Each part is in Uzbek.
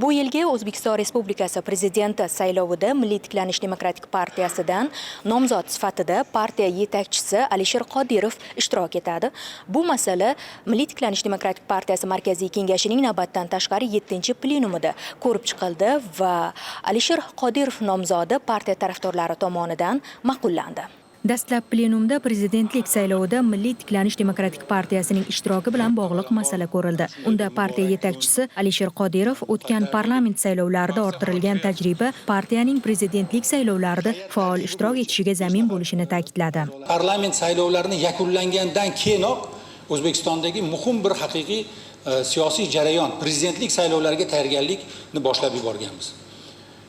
Bu yilgi O'zbekiston Respublikasi Prezidenti saylovida Milliy tiklanish demokratik partiyasidan nomzod sifatida partiya yetakchisi Alisher Qodirov ishtirok etadi. Bu masala Milliy tiklanish demokratik partiyasi markaziy kengashining navbatdan tashqari 7-plenumida ko'rib chiqildi va Alisher Qodirov nomzodi partiya tarafdorlari tomonidan ma'qullandi. Dastlab plenumda prezidentlik saylovida Milliy tiklanish demokratik partiyasining ishtiroki bilan bog'liq masala ko'rildi. Unda partiya yetakchisi Alisher Qodirov o'tgan parlament saylovlarida orttirilgan tajriba partiyaning prezidentlik saylovlarida faol ishtirok etishiga zamin bo'lishini ta'kidladi. Parlament saylovlarini yakunlangandan keyinoq O'zbekistondagi muhim bir haqiqiy siyosiy jarayon prezidentlik saylovlariga tayyorgarlikni boshlab yuborganmiz.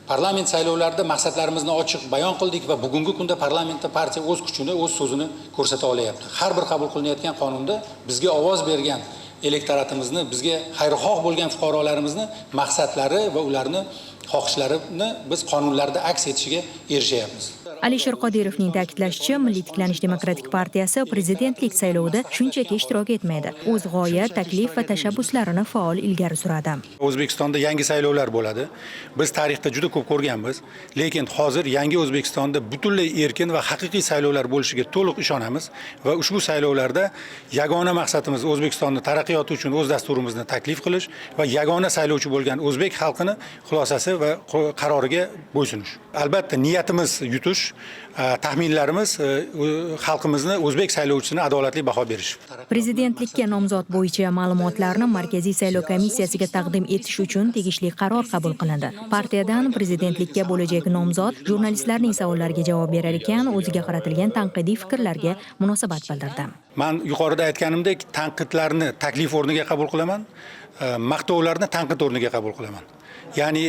Parlament saylovlarida maqsadlarimizni ochiq bayon qildik va bugungi kunda parlamentda partiya o'z kuchini, o'z so'zini ko'rsata olyapti. Har bir qabul qilinayotgan qonunda bizga ovoz bergan elektoratimizni, bizga xayrixoh bo'lgan fuqarolarimizni maqsadlari va ularni xohishlarini biz qonunlarda aks etishiga erishayapmiz. Alisher Qodirovning ta'kidlashicha, Milliy tiklanish demokratik partiyasi prezidentlik saylovida shunchaki ishtirok etmaydi. O'z g'oya, taklif va tashabbuslarini faol ilgari suradi. O'zbekistonda yangi saylovlar bo'ladi. Biz tarixda juda ko'p ko'rganmiz, lekin hozir yangi O'zbekistonda butunlay erkin va haqiqiy saylovlar bo'lishiga to'liq ishonamiz va ushbu saylovlarda yagona maqsadimiz O'zbekistonni taraqqiyoti uchun o'z dasturimizni taklif qilish va yagona saylovchi bo'lgan o'zbek xalqini xulosasi va qaroriga bo'ysunish. Albatta niyatimiz yutish, taxminlarimiz xalqimizni, o'zbek saylovchisini adolatli baho berish. Prezidentlikka nomzod bo'yicha ma'lumotlarni Markaziy saylov komissiyasiga taqdim etish uchun tegishli qaror qabul qilindi. Partiyadan prezidentlikka bo'lajak nomzod jurnalistlarning savollariga javob berar ekan, o'ziga qaratilgan tanqidiy fikrlarga munosabat bildirdi. Men yuqorida aytganimdek, tanqidlarni taklif o'rniga qabul qilaman, maqtovlarni tanqid o'rniga qabul qilaman. Ya'ni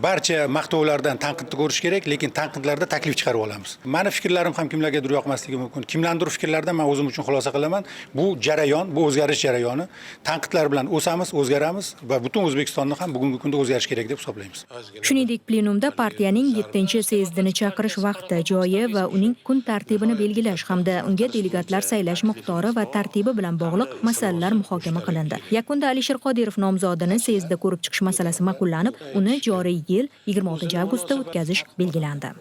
barcha maqtovlardan tanqidni ko'rish kerak, lekin tanqidlarda taklif chiqarib olamiz. Meni fikrlarim ham kimlargadir yoqmasligi mumkin. Kimlardir fikrlaridan men o'zim uchun xulosa qilaman. Bu jarayon, bu o'zgarish jarayoni. Tanqidlar bilan o'samiz, o'zgaramiz va butun O'zbekistonni ham bugungi kunda o'zgarish kerak deb hisoblaymiz. Shuningdek, plenumda partiyaning 7-sezdini chaqirish vaqti, joyi va uning kun tartibini belgilash hamda unga delegatlar saylash miqdori va tartibi bilan bog'liq masalalar muhokama qilindi. Yakunda Alisher Qodirov nomzodini sezdda ko'rib chiqish masalasi ma'qullanib, uni joriy yil 26 avgustda o'tkazish belgilandi.